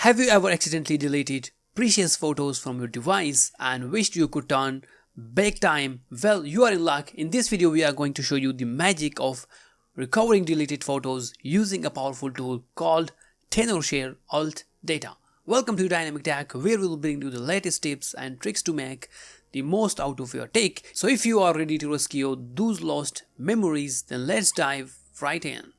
Have you ever accidentally deleted precious photos from your device and wished you could turn back time? Well, you are in luck. In this video, we are going to show you the magic of recovering deleted photos using a powerful tool called Tenorshare UltData. Welcome to Dynamic Tech, where we will bring you the latest tips and tricks to make the most out of your tech. So if you are ready to rescue those lost memories, then let's dive right in.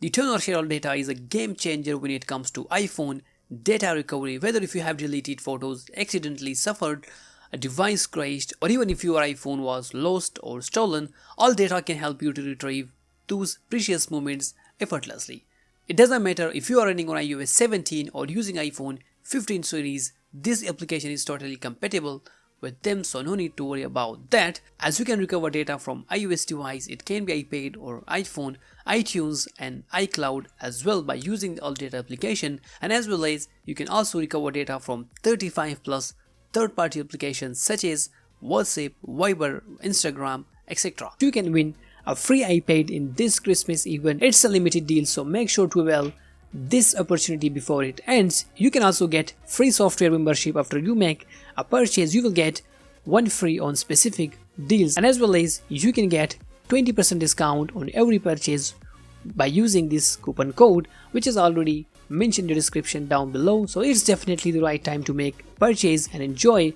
The Tenorshare UltData is a game changer when it comes to iPhone data recovery. Whether if you have deleted photos, accidentally suffered, a device crashed, or even if your iPhone was lost or stolen, UltData can help you to retrieve those precious moments effortlessly. It doesn't matter if you are running on iOS 17 or using iPhone 15 series, this application is totally compatible with them, so no need to worry about that, as you can recover data from iOS device. It can be iPad or iPhone, iTunes and iCloud as well by using the UltData application, and as well as you can also recover data from 35 plus third-party applications such as WhatsApp, Viber, Instagram, etc. You can win a free iPad in this Christmas event. It's a limited deal, so make sure to avail this opportunity before it ends. You can also get free software membership after you make a purchase. You will get one free on specific deals, and as well as you can get 20% discount on every purchase by using this coupon code, which is already mentioned in the description down below. So it's definitely the right time to make purchase and enjoy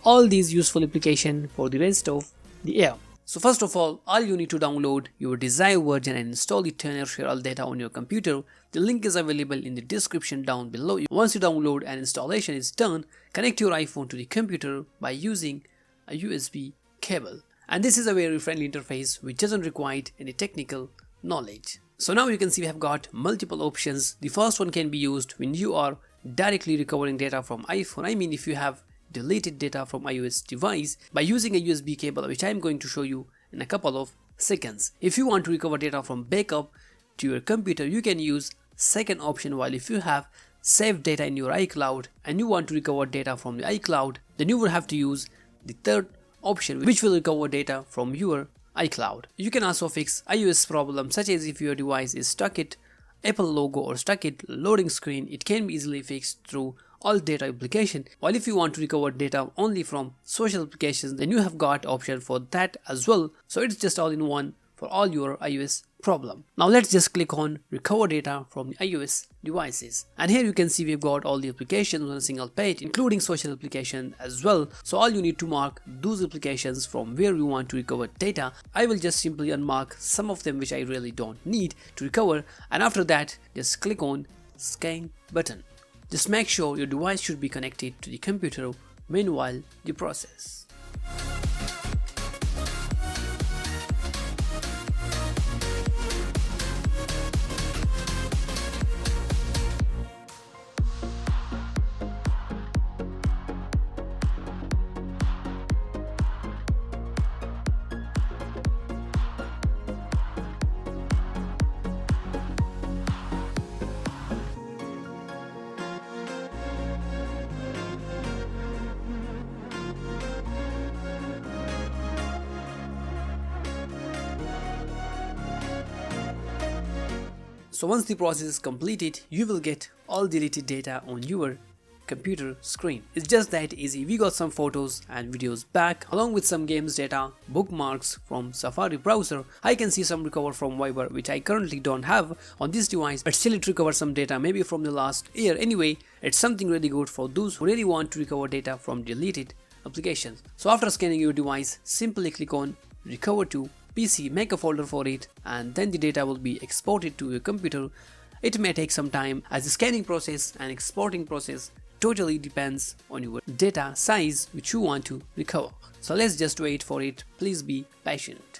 all these useful applications for the rest of the year. So first of all you need to download your desired version and install the Tenorshare UltData on your computer. The link is available in the description down below. Once you download and installation is done, connect your iPhone to the computer by using a USB cable. And this is a very friendly interface which doesn't require any technical knowledge. So now you can see we have got multiple options. The first one can be used when you are directly recovering data from iPhone. I mean, if you have deleted data from iOS device by using a USB cable, which I am going to show you in a couple of seconds. If you want to recover data from backup to your computer, you can use second option, while if you have saved data in your iCloud and you want to recover data from the iCloud, then you will have to use the third option, which will recover data from your iCloud. You can also fix iOS problems such as if your device is stuck at Apple logo or stuck at loading screen. It can be easily fixed through UltData application. While if you want to recover data only from social applications, then you have got option for that as well. So it's just all in one for all your iOS problem. Now let's just click on recover data from the iOS devices, and here you can see we've got all the applications on a single page, including social application as well. So all you need to mark those applications from where you want to recover data. I will just simply unmark some of them which I really don't need to recover, and after that just click on scan button. Just make sure your device should be connected to the computer meanwhile the process. So once the process is completed, you will get all deleted data on your computer screen. It's just that easy. We got some photos and videos back, along with some games data, bookmarks from Safari browser. I can see some recover from Viber, which I currently don't have on this device, but still it recovers some data maybe from the last year. Anyway, it's something really good for those who really want to recover data from deleted applications. So after scanning your device, simply click on recover to PC, make a folder for it, and then the data will be exported to your computer. It may take some time, as the scanning process and exporting process totally depends on your data size which you want to recover. So let's just wait for it. Please be patient.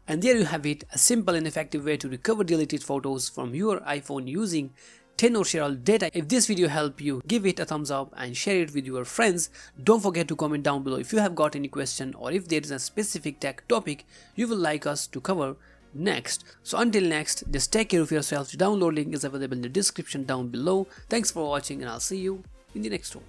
And there you have it, a simple and effective way to recover deleted photos from your iPhone using Tenorshare UltData. If this video helped you, give it a thumbs up and share it with your friends. Don't forget to comment down below if you have got any question, or if there is a specific tech topic you would like us to cover next. So until next, just take care of yourself. The download link is available in the description down below. Thanks for watching, and I'll see you in the next one.